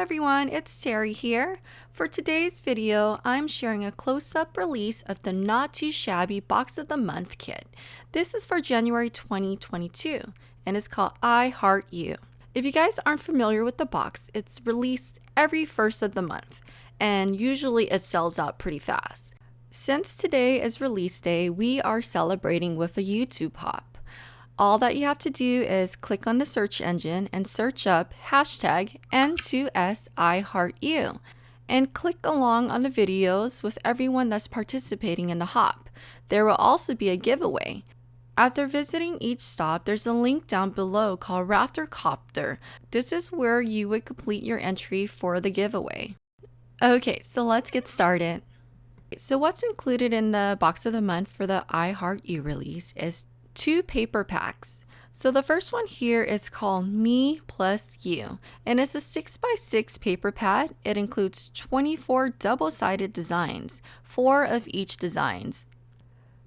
everyone, it's Theary here. For today's video, I'm sharing a close-up release of the Not Too Shabby Box of the Month kit. This is for January 2022 and it's called I Heart You. If you guys aren't familiar with the box, it's released every first of the month and usually it sells out pretty fast. Since today is release day, we are celebrating with a YouTube hop. All that you have to do is click on the search engine and search up hashtag N2S I Heart You and click along on the videos with everyone that's participating in the hop. There will also be a giveaway. After visiting each stop, there's a link down below called Copter. This is where you would complete your entry for the giveaway. Okay, so let's get started. So what's included in the box of the month for the I Heart You release is 2 paper packs. So the first one here is called Me Plus You, and it's a 6x6 paper pad. It includes 24 double-sided designs, 4 of each designs.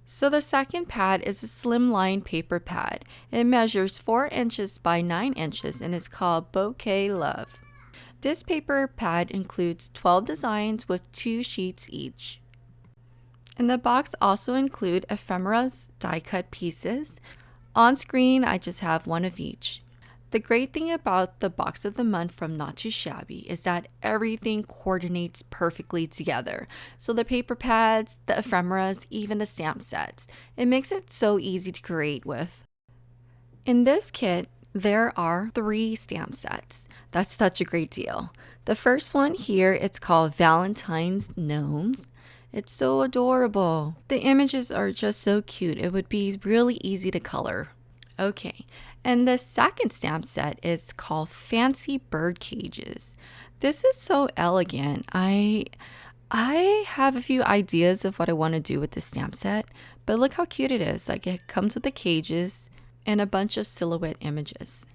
So the second pad is a slimline paper pad. It measures 4 inches by 9 inches and is called Bouquet Love. This paper pad includes 12 designs with 2 sheets each. And the box also include ephemeras, die-cut pieces. On screen, I just have 1 of each. The great thing about the box of the month from Not Too Shabby is that everything coordinates perfectly together. So the paper pads, the ephemeras, even the stamp sets. It makes it so easy to create with. In this kit, there are 3 stamp sets. That's such a great deal. The first one here, it's called Valentine's Gnomes. It's so adorable. The images are just so cute. It would be really easy to color. Okay, and the second stamp set is called Fancy Bird Cages. This is so elegant. I have a few ideas of what I want to do with this stamp set, but look how cute it is. Like, it comes with the cages and a bunch of silhouette images.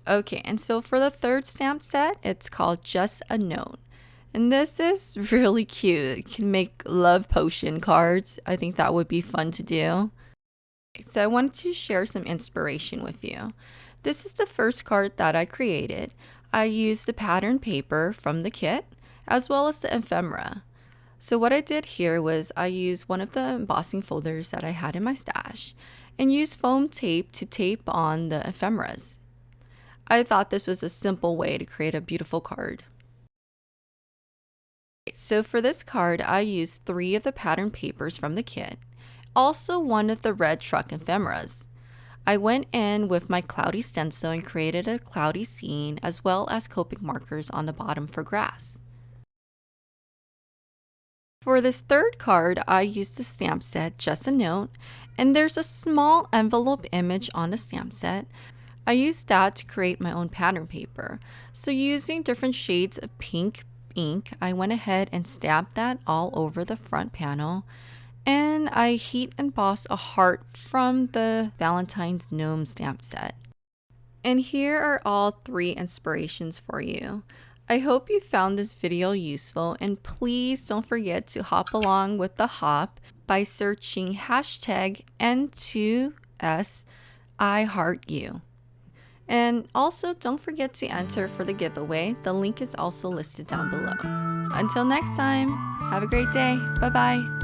Okay, and so for the third stamp set, it's called Just a Note. And this is really cute. It can make love potion cards. I think that would be fun to do. So I wanted to share some inspiration with you. This is the first card that I created. I used the pattern paper from the kit as well as the ephemera. So what I did here was I used one of the embossing folders that I had in my stash and used foam tape to tape on the ephemeras. I thought this was a simple way to create a beautiful card. So for this card, I used 3 of the pattern papers from the kit, also 1 of the red truck ephemeras. I went in with my cloudy stencil and created a cloudy scene as well as Copic markers on the bottom for grass. For this third card, I used the stamp set Just a Note, and there's a small envelope image on the stamp set. I used that to create my own pattern paper. So using different shades of pink ink, I went ahead and stamped that all over the front panel, and I heat embossed a heart from the Valentine's Gnome stamp set. And here are all 3 inspirations for you. I hope you found this video useful, and please don't forget to hop along with the hop by searching hashtag N2S I Heart You. And also, don't forget to enter for the giveaway. The link is also listed down below. Until next time, have a great day. Bye-bye.